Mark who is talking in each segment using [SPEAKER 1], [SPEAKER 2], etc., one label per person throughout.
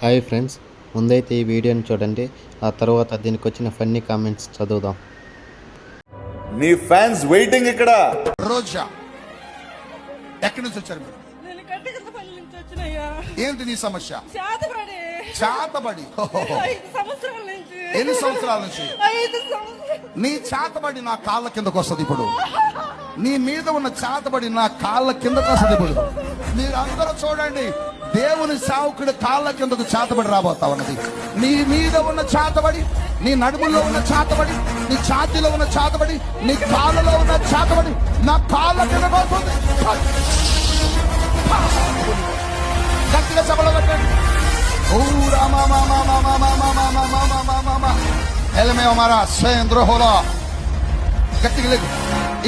[SPEAKER 1] Hi friends, ముందైతే ఈ వీడియోని చూడండి. ఆ తర్వాత దీనికి వచ్చిన ఫన్నీ కామెంట్స్ చదువుదాం.
[SPEAKER 2] నీ ఫ్యాన్స్ వెయిటింగ్ ఇక్కడ.
[SPEAKER 3] రోజా ఎక్కడి నుంచి వచ్చారు మీరు?
[SPEAKER 4] నేను కట్టెగలపల్లి నుంచి వచ్చినయ్యా.
[SPEAKER 3] ఏంటి నీ సమస్య?
[SPEAKER 4] చేతబడి
[SPEAKER 3] చేతబడి
[SPEAKER 4] 5 సంవత్సరాల నుంచి.
[SPEAKER 3] ఎన్ని సంవత్సరాల నుంచి?
[SPEAKER 4] 5 సంవత్సరాలు.
[SPEAKER 3] నీ చేతబడి నా కాళ్ళ కిందకు వస్తుంది ఇప్పుడు. నీ మీద ఉన్న చేతబడి నా కాళ్ళ కిందకు వస్తుంది ఇప్పుడు. మీరు అందరూ చూడండి, దేవుని సావుకుడి కాళ్ళ కిందకు చేతబడి రాబోతా ఉన్నది. నీ మీద ఉన్న చేతబడి, నీ నడుములో ఉన్న చేతబడి, నీ ఛాతీలో ఉన్న చేతబడి, నీ కాళ్ళలో ఉన్న చేతబడి నా కాళ్ళ కిందకు వస్తుంది. గట్టిగా సభలో పెట్టండి. ఓ రామా మామా మామా మామా మామా మామా మామా ఎలమే అమారా సేంద్ర హోలా. గట్టిగా లేదు,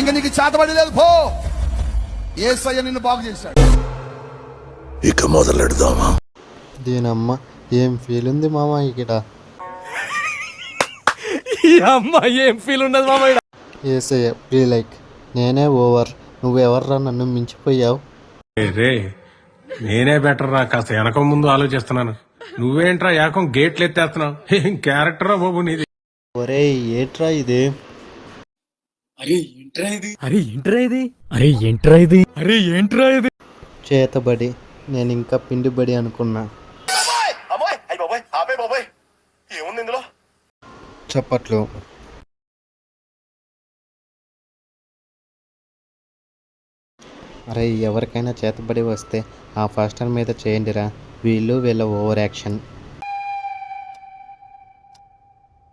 [SPEAKER 3] ఇంక నీకు చేతబడి లేదు. పో, యేసయ్య నిన్ను బాగు చేశాడు.
[SPEAKER 2] ఇక మొదలెడదామా?
[SPEAKER 1] దీనమ్మ ఏం ఫీల్ ఉంది మామ ఇక్కడ.
[SPEAKER 5] ఏం ఫీల్ ఉండదు మామ.
[SPEAKER 1] ఏసయ్య ప్లీ లైక్ నేనే ఓవర్, నువ్వెవర్రా నన్ను మించిపోయావు.
[SPEAKER 5] రే నేనే బెటర్ రా, కాస్త వెనక ముందు ఆలోచిస్తున్నాను. నువ్వేంట్రా ఏకం గేట్లు ఎత్తేస్తున్నావు? ఏం క్యారెక్టరా బాబు నీది.
[SPEAKER 1] ఒరే ఏట్రా ఇది? చేతబడి, నేను ఇంకా పిండిబడి అనుకున్నా.
[SPEAKER 2] ఏముంది ఇందులో?
[SPEAKER 1] చప్పట్లు. అరే ఎవరికైనా చేతబడి వస్తే ఆ ఫాస్టర్ మీద చేయండిరా. వీళ్ళ ఓవర్ యాక్షన్.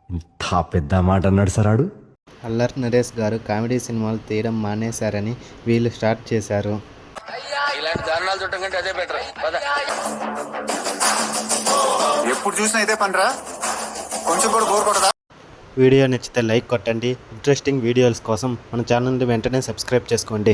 [SPEAKER 6] ఇంత పెద్ద మాట అన్నాడు సరాడు.
[SPEAKER 1] అల్లరి నరేష్ గారు కామెడీ సినిమాలు తీయడం మానేశారని వీళ్ళు స్టార్ట్ చేశారు.
[SPEAKER 2] ఎప్పుడు చూసినా ఇదే పనిరా, కొంచెం కూడా బోర్ కొడదా?
[SPEAKER 1] వీడియో నచ్చితే లైక్ కొట్టండి. ఇంట్రెస్టింగ్ వీడియోస్ కోసం మన ఛానల్ని వెంటనే సబ్స్క్రైబ్ చేసుకోండి.